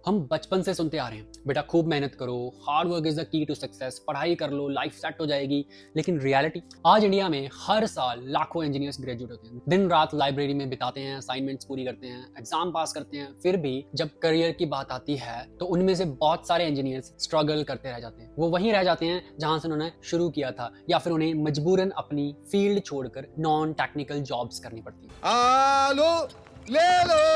हम बचपन से सुनते आ रहे हैं, बेटा खूब मेहनत करो, hard work is the key to success, पढ़ाई कर लो, लाइफ सेट हो जाएगी। लेकिन रियलिटी, आज इंडिया में हर साल लाखों इंजीनियर्स ग्रेजुएट होते हैं, दिन रात लाइब्रेरी में बिताते हैं, असाइनमेंट्स पूरी करते हैं, एग्जाम पास करते हैं। फिर भी जब करियर की बात आती है तो उनमें से बहुत सारे इंजीनियर्स स्ट्रगल करते रह जाते हैं। वो वहीं रह जाते हैं जहां से उन्होंने शुरू किया था, या फिर उन्हें मजबूरन अपनी फील्ड छोड़कर नॉन टेक्निकल जॉब्स करनी पड़ती है। आलो ले लो।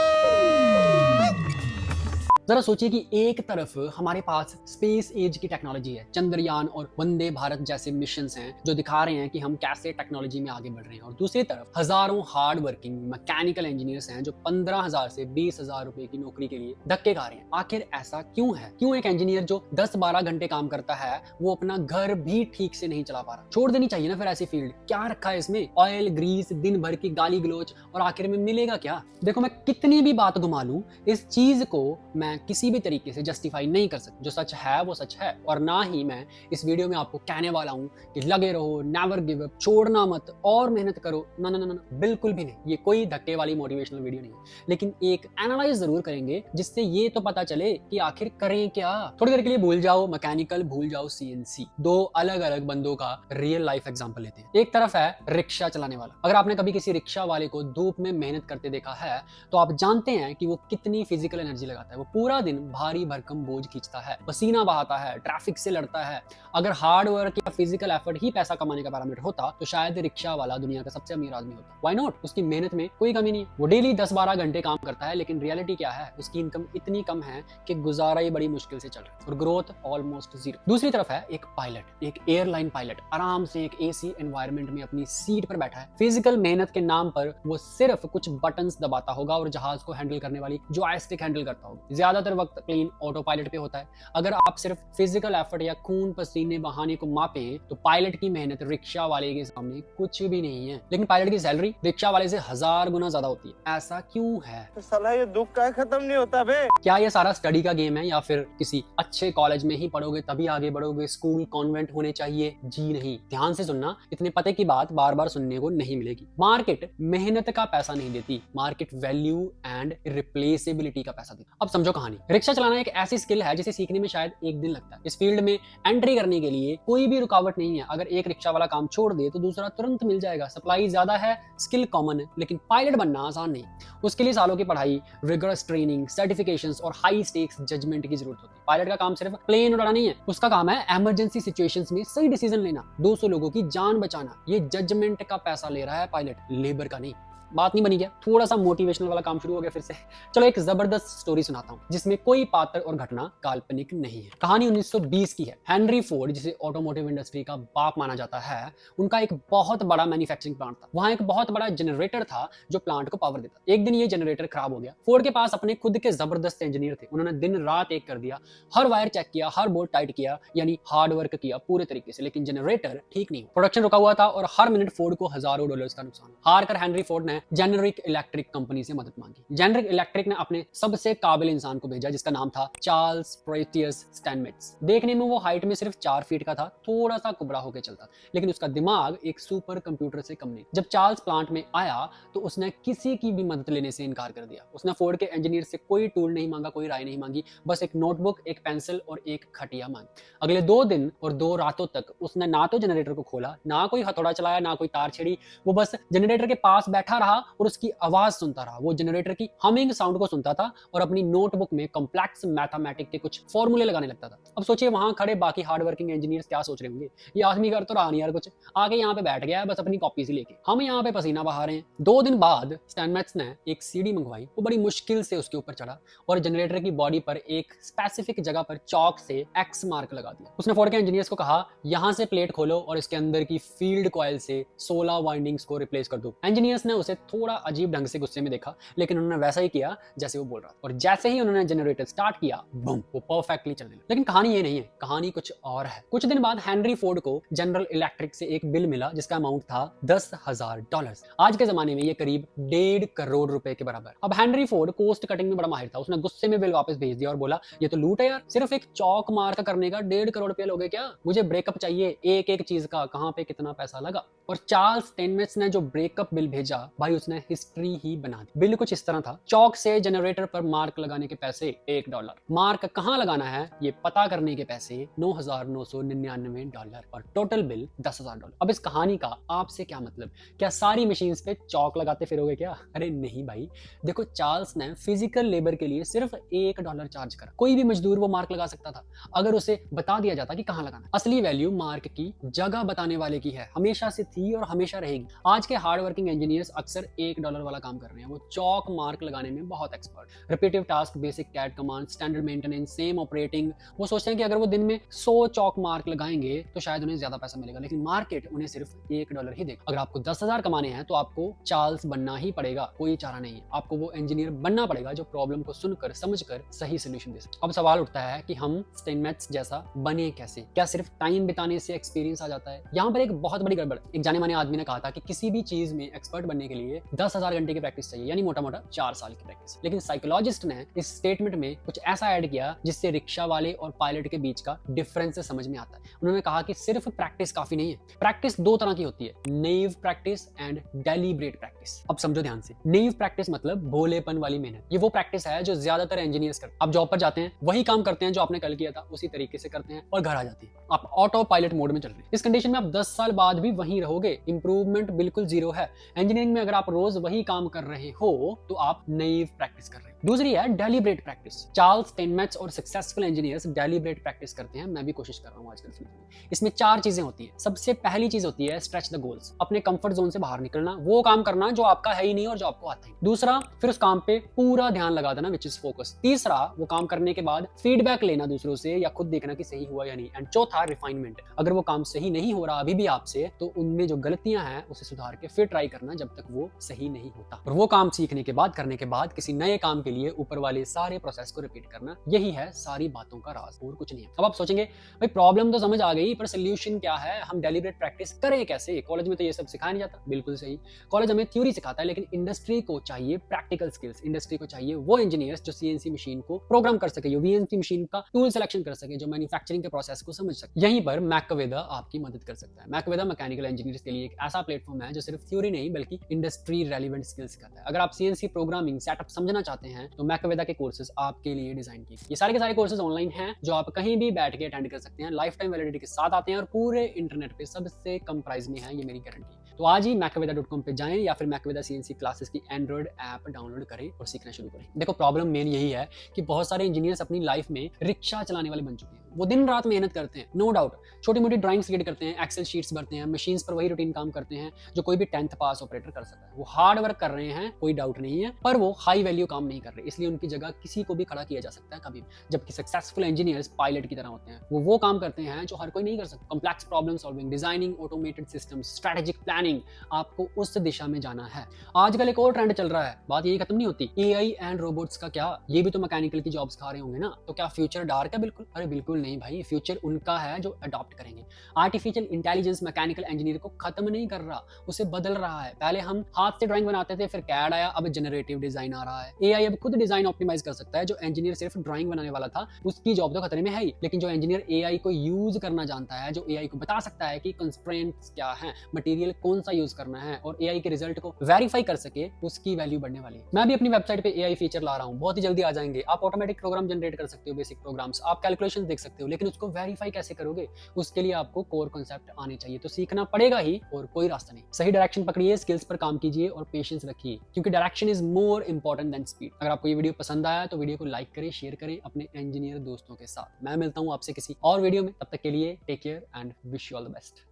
जरा सोचिए कि एक तरफ हमारे पास स्पेस एज की टेक्नोलॉजी है, चंद्रयान और वंदे भारत जैसे मिशंस हैं जो दिखा रहे हैं कि हम कैसे टेक्नोलॉजी में आगे बढ़ रहे हैं, और दूसरी तरफ हजारों हार्ड वर्किंग मैकेनिकल इंजीनियर्स हैं जो 15,000 से 20,000 रुपए की नौकरी के लिए धक्के खा रहे हैं। आखिर ऐसा क्यों है? क्यों एक इंजीनियर जो 10-12 घंटे काम करता है वो अपना घर भी ठीक से नहीं चला पा रहा? छोड़ देनी चाहिए ना फिर ऐसी फील्ड। क्या रखा है इसमें? ऑयल ग्रीस, दिन भर की गाली गलोच, और आखिर में मिलेगा क्या? देखो, मैं कितनी भी बात घुमा लूं, इस चीज को मैं किसी भी तरीके से जस्टिफाई नहीं कर सकता। जो सच है वो सच है, और ना ही मैं इस वीडियो में आपको कहने वाला हूं कि लगे रहो, नेवर गिव अप, छोड़ना मत और मेहनत करो। ना ना ना ना, बिल्कुल भी नहीं। ये कोई धक्के वाली मोटिवेशनल वीडियो नहीं है, लेकिन एक एनालाइज जरूर करेंगे जिससे ये तो पता चले कि आखिर करें क्या। थोड़ी देर के लिए भूल जाओ मैकेनिकल, भूल जाओ सीएनसी। दो अलग अलग बंदों का रियल लाइफ एग्जांपल लेते हैं। एक तरफ है रिक्शा चलाने वाला। अगर आपने कभी किसी रिक्शा वाले को धूप में मेहनत करते देखा है तो आप जानते हैं कि वो कितनी फिजिकल एनर्जी लगाता है। वो पूरा दिन भारी भरकम बोझ खींचता है, पसीना बहाता है, ट्रैफिक से लड़ता है। अगर हार्ड वर्क या फिजिकल एफर्ट ही पैसा कमाने का पैरामीटर होता तो शायद रिक्शा वाला दुनिया का सबसे अमीर आदमी होता। Why not? उसकी मेहनत में कोई कमी नहीं है। वो डेली 10-12 घंटे काम करता है, लेकिन रियलिटी क्या है? उसकी इनकम इतनी कम है कि गुजारा ही बड़ी मुश्किल से चल रहा है, और ग्रोथ ऑलमोस्ट जीरो। दूसरी तरफ है एक पायलट, एक एयरलाइन पायलट, आराम से एक एसी एनवायरनमेंट में अपनी सीट पर बैठा है। फिजिकल मेहनत के नाम पर वो सिर्फ कुछ बटन्स दबाता होगा और जहाज को हैंडल करने वाली जॉयस्टिक हैंडल करता होगा। ज्यादातर वक्त प्लेन ऑटो पायलट पे होता है। अगर आप सिर्फ फिजिकल एफर्ट या खून पसीने बहाने को मापें तो पायलट की मेहनत रिक्शा वाले के सामने कुछ भी नहीं है। लेकिन पायलट की सैलरी रिक्शा वाले से 1000 गुना ज्यादा होती है। ऐसा क्यों है? साला ये दुख का खत्म नहीं होता बे। क्या ये सारा स्टडी का गेम है, या फिर किसी अच्छे कॉलेज में ही पढ़ोगे तभी आगे बढ़ोगे, स्कूल कॉन्वेंट होने चाहिए? जी नहीं। ध्यान से सुनना, इतने पते की बात बार बार सुनने को नहीं मिलेगी। मार्केट मेहनत का पैसा नहीं देती, मार्केट वैल्यू एंड रिप्लेसेबिलिटी का पैसा देती। अब समझो कहानी। रिक्शा चलाना एक ऐसी स्किल है जिसे सीखने में शायद एक दिन लगता है। इस फील्ड में एंट्री करने के लिए कोई भी रुकावट नहीं है। अगर एक रिक्शा वाला काम छोड़ दे तो दूसरा तुरंत मिल जाएगा। सप्लाई ज्यादा है, स्किल कॉमन है, लेकिन पायलट बनना आसान नहीं। उसके लिए सालों की पढ़ाई, रिगरस ट्रेनिंग, सर्टिफिकेशंस और हाई स्टेक्स जजमेंट की जरूरत होती है। पायलट का काम सिर्फ प्लेन उड़ाना नहीं है, उसका काम है इमरजेंसी सिचुएशंस में सही डिसीजन लेना, 200 लोगों की जान बचाना। ये जजमेंट का पैसा ले रहा है पायलट, लेबर का नहीं। बात नहीं बनी क्या? थोड़ा सा मोटिवेशनल वाला काम शुरू हो गया फिर से। चलो एक जबरदस्त स्टोरी सुनाता हूँ जिसमें कोई पात्र और घटना काल्पनिक नहीं है। कहानी 1920 की है। हेनरी फोर्ड, जिसे ऑटोमोटिव इंडस्ट्री का बाप माना जाता है, उनका एक बहुत बड़ा मैन्युफैक्चरिंग प्लांट था। वहां एक बहुत बड़ा जनरेटर था जो प्लांट को पावर देता। एक दिन ये जनरेटर खराब हो गया। फोर्ड के पास अपने खुद के जबरदस्त इंजीनियर थे। उन्होंने दिन रात एक कर दिया, हर वायर चेक किया, हर बोल्ट टाइट किया, यानी हार्ड वर्क किया पूरे तरीके से, लेकिन जनरेटर ठीक नहीं। प्रोडक्शन रुका हुआ था और हर मिनट फोर्ड को हजारों डॉलर्स का नुकसान। हार कर हेनरी फोर्ड ने जेनरिक इलेक्ट्रिक कंपनी से मदद मांगी। जेनरिक इलेक्ट्रिक ने अपने सबसे काबिल इंसान को भेजा जिसका नाम था चार्ल्स प्रेटियस स्टैनमेट्स। देखने में वो हाइट में सिर्फ 4 फीट का था, थोड़ा सा कुबड़ा होकर चलता, लेकिन उसका दिमाग एक सुपर कंप्यूटर से कम नहीं। जब चार्ल्स प्लांट में आया तो उसने किसी की भी मदद लेने से इनकार कर दिया। उसने फोर्ड के इंजीनियर से कोई टूल नहीं मांगा, कोई राय नहीं मांगी, बस एक नोटबुक, एक पेंसिल और एक खटिया मांगी। अगले 2 दिन और 2 रातों तक उसने ना तो जनरेटर को खोला, ना कोई हथौड़ा चलाया, ना कोई तार छेड़ी। वो बस जनरेटर के पास बैठा रहा और उसकी आवाज सुनता रहा। वो जनरेटर की हमिंग साउंड को सुनता था और अपनी नोटबुक में कॉम्प्लेक्स मैथमेटिक के कुछ फॉर्मूले लगाने लगता था। अब सोचिए वहां खड़े बाकी हार्ड वर्किंग इंजीनियर्स क्या सोच रहे होंगे, ये आदमी कर तो रहा नहीं यार कुछ, आगे यहाँ पे बैठ गया है बस अपनी कॉपी से लेके, हम यहाँ पे पसीना बहा रहे हैं। 2 दिन बाद स्टैनमेट्स ने एक सीढ़ी मंगवाई। वो बड़ी मुश्किल से उसके ऊपर चढ़ा और जनरेटर की बॉडी पर एक स्पेसिफिक जगह पर चौक से एक्स मार्क लगा दिया। उसने फोर्ड के इंजीनियर्स को कहा, यहाँ से प्लेट खोलो और इसके अंदर की फील्ड कॉइल से 16 वाइंडिंग्स को रिप्लेस कर दो। इंजीनियर्स ने उसे थोड़ा अजीब ढंग से गुस्से में देखा, लेकिन उन्होंने वैसा ही किया जैसे वो बोल रहा था। और जैसे ही उन्होंने जनरेटर स्टार्ट किया, बूम, वो परफेक्टली चलने लगा। लेकिन कहानी ये नहीं है, कहानी कुछ और है। कुछ दिन बाद हेनरी फोर्ड को जनरल इलेक्ट्रिक से एक बिल मिला जिसका अमाउंट था $10,000। आज के जमाने में ये करीब 1.5 करोड़ रुपए के बराबर। अब हेनरी फोर्ड कोस्ट कटिंग में बड़ा माहिर था। उसने गुस्से में बिल वापस भेज दिया और बोला, ये तो लूट है यार, सिर्फ एक चौक मार्क करने का 1.5 करोड़ रुपए लोगे क्या? मुझे ब्रेकअप चाहिए एक एक चीज का, कहां पे कितना पैसा लगा। और चार्ल्स स्टैनमेट्स ने जो ब्रेकअप बिल भेजा भाई उसने हिस्ट्री ही बना दी। बिल कुछ इस तरह था, चौक से जनरेटर पर मार्क लगाने के पैसे $1, मार्क कहां लगाना है ये पता करने के पैसे $9,999 और टोटल बिल $10,000। अब इस कहानी का आपसे क्या मतलब? क्या सारी मशीन्स पे चौक लगाते फिरोगे क्या? अरे नहीं भाई, देखो चार्ल्स ने फिजिकल लेबर के लिए सिर्फ $1 चार्ज करा। कोई भी मजदूर वो मार्क लगा सकता था अगर उसे बता दिया जाता कि कहां लगाना। असली वैल्यू मार्क की जगह बताने वाले की है, हमेशा से थी और हमेशा रहेगी। आज के हार्ड वर्किंग इंजीनियर्स अक्सर $1 वाला काम कर रहे हैं, वो चौक मार्क लगाने में बहुत expert. Repetitive task, basic CAD command, standard maintenance, same operating, वो सोचते हैं कि अगर वो दिन में 100 चौक मार्क लगाएंगे तो शायद उन्हें ज्यादा पैसा मिलेगा, लेकिन मार्केट उन्हें सिर्फ $1 ही देगा। अगर आपको 10,000 कमाने हैं तो आपको चार्ल्स बनना ही पड़ेगा, कोई चारा नहीं है। आपको वो इंजीनियर बनना पड़ेगा जो प्रॉब्लम को सुनकर समझकर सही सोल्यूशन दे सके। अब सवाल उठता है कि हम स्टेनमेट्स जैसा बने कैसे? क्या सिर्फ टाइम बिताने से एक्सपीरियंस आ जाता है? यहाँ पर एक बहुत बड़ी गड़बड़। एक जाने माने आदमी ने कहा था कि किसी भी चीज में एक्सपर्ट बनने के लिए 10,000 घंटे की प्रैक्टिस चाहिए, यानी मोटा मोटा 4 साल की प्रैक्टिस। लेकिन साइकोलॉजिस्ट ने इस स्टेटमेंट में कुछ ऐसा ऐड किया जिससे रिक्शा वाले और पायलट के बीच का डिफरेंस समझ में आता है। उन्होंने कहा कि सिर्फ प्रैक्टिस काफी नहीं है। प्रैक्टिस दो तरह की होती है, नेव प्रैक्टिस एंड डेलिब्रेट प्रैक्टिस। अब समझो ध्यान से, नेव प्रैक्टिस मतलब भोलेपन वाली मेहनत। ये वो प्रैक्टिस है जो ज्यादातर इंजीनियर्स करते हैं। आप जॉब पर जाते हैं, वही काम करते हैं जो आपने कल किया था, उसी तरीके से करते हैं और घर आ जाते हैं। आप ऑटो पायलट मोड में चल रहे हैं। इस कंडीशन में आप 10 साल बाद भी वहीं रहोगे, इंप्रूवमेंट बिल्कुल जीरो है। इंजीनियरिंग में अगर आप रोज वही काम कर रहे हो तो आप नेव प्रैक्टिस कर रहे हो। दूसरी है डेलिब्रेट प्रैक्टिस। चार्ल्स स्टेनमेट्स और सक्सेसफुल इंजीनियर्स डेलिब्रेट प्रैक्टिस करते हैं, मैं भी कोशिश कर रहा हूं आजकल समझने। इसमें 4 चीजें होती हैं। सबसे पहली चीज होती है स्ट्रेच द गोल्स, अपने कंफर्ट जोन से बाहर निकलना, वो काम करना जो आपका है ही नहीं और जो आपको आता है। दूसरा, फिर उस काम पे पूरा ध्यान लगा देना, विच इज फोकस। तीसरा, वो काम करने के बाद फीडबैक लेना दूसरों से या खुद देखना कि सही हुआ या नहीं। एंड चौथा, रिफाइनमेंट। अगर वो काम सही नहीं हो रहा अभी भी आपसे, तो उनमें जो गलतियां हैं उसे सुधार के फिर ट्राई करना जब तक वो सही नहीं होता। और वो काम सीखने के बाद, करने के बाद किसी नए काम के लिए ऊपर वाले सारे प्रोसेस को रिपीट करना, यही है सारी बातों का राज और कुछ नहीं है। अब आप सोचेंगे भाई प्रॉब्लम तो समझ आ गई, पर सोल्यूशन क्या है? हम डेलिब्रेट प्रैक्टिस करें कैसे? कॉलेज में तो ये सब सिखाया नहीं जाता। बिल्कुल सही, कॉलेज हमें थ्योरी सिखाता है, लेकिन इंडस्ट्री को चाहिए प्रैक्टिकल स्किल्स। इंडस्ट्री को चाहिए वो इंजीनियर्स जो सीएनसी मशीन को प्रोग्राम कर सके, जो वीएनसी मशीन का टूल सिलेक्शन कर सके, जो मैन्युफैक्चरिंग के प्रोसेस को समझ सके। यहीं पर मैकवेदा आपकी मदद कर सकता है। मैकवेदा मैकेनिकल इंजीनियर्स के लिए एक ऐसा प्लेटफॉर्म है जो सिर्फ थ्योरी नहीं बल्कि इंडस्ट्री रेलिवेंट स्किल्स सिखाता है। अगर आप सीएनसी प्रोग्रामिंग सेटअप समझना चाहते हैं तो मैकवेदा के कोर्सेज आपके लिए डिजाइन किए। ये सारे के सारे कोर्सेज ऑनलाइन हैं जो आप कहीं भी बैठ के अटेंड कर सकते हैं। लाइफ टाइम वैलिडिटी के साथ आते हैं और पूरे इंटरनेट पे सबसे कम प्राइस में है, ये मेरी गारंटी है। तो आज ही macaveda.com पे जाएं या फिर मैकवेदा सीएनसी क्लासेस की एंड्रॉइड ऐप डाउनलोड करें और सीखना शुरू करें। देखो प्रॉब्लम मेन यही है कि बहुत सारे इंजीनियर्स अपनी लाइफ में रिक्शा चलाने वाले बन चुके हैं। वो दिन रात मेहनत करते हैं, नो डाउट, छोटी मोटी ड्राइंग्स क्रिएट करते हैं, एक्सेल शीट्स भरते हैं, मशीन्स पर वही रूटीन काम करते हैं जो कोई भी 10th पास ऑपरेटर कर सकता है। वो हार्ड वर्क कर रहे हैं, कोई डाउट नहीं है, पर वो हाई वैल्यू काम नहीं कर रहे, इसलिए उनकी जगह किसी को भी खड़ा किया जा सकता है कभी। जबकि सक्सेसफुल इंजीनियर्स पायलट की तरह होते हैं, वो काम करते हैं जो हर कोई नहीं कर सकता। Complex problem solving, designing, automated systems, strategic planning, आपको उस दिशा में जाना है। आजकल एक और ट्रेंड चल रहा है, बात यही खत्म नहीं होती। एआई एंड रोबोट्स का क्या? ये भी तो मैकेनिकल की जॉब्स खा रहे होंगे ना, तो क्या फ्यूचर डार्क है? बिल्कुल, अरे बिल्कुल नहीं भाई, फ्यूचर उनका है जो अडॉप्ट करेंगे। आर्टिफिशियल इंटेलिजेंस मैकेनिकल इंजीनियर को खत्म नहीं कर रहा, उसे बदल रहा है। पहले हम हाथ से ड्राइंग बनाते थे, फिर कैड आया, अब जनरेटिव डिजाइन आ रहा है। एआई अब खुद डिजाइन ऑप्टिमाइज कर सकता है। जो इंजीनियर सिर्फ ड्राइंग बनाने वाला था उसकी जॉब तो खतरे में है ही, लेकिन जो इंजीनियर एआई को यूज करना जानता है, जो एआई को बता सकता है कि कंस्ट्रेंट्स क्या है, मटेरियल कौन सा यूज करना है और एआई के रिजल्ट को वेरीफाई कर सके, उसकी वैल्यू बढ़ने वाली है। मैं भी अपनी वेबसाइट पे एआई फीचर ला रहा हूँ, बहुत ही जल्दी आ जाएंगे। आप ऑटोमेटिक प्रोग्राम जनरेट कर सकते हो, बेसिक प्रोग्राम्स, आप कैलकुलेशन देख सकते हो, लेकिन उसको वेरीफाई कैसे करोगे? उसके लिए आपको कोर कॉन्सेप्ट आने चाहिए, तो सीखना पड़ेगा ही और कोई रास्ता नहीं। सही डायरेक्शन पकड़िए, स्किल्स पर काम कीजिए और पेशेंस रखिए, क्योंकि direction is more important than speed. अगर आपको ये वीडियो पसंद आया तो वीडियो को लाइक करें, शेयर करें अपने इंजीनियर दोस्तों के साथ। मैं मिलता हूँ आपसे किसी और वीडियो में, तब तक के लिए take care and wish you all the best.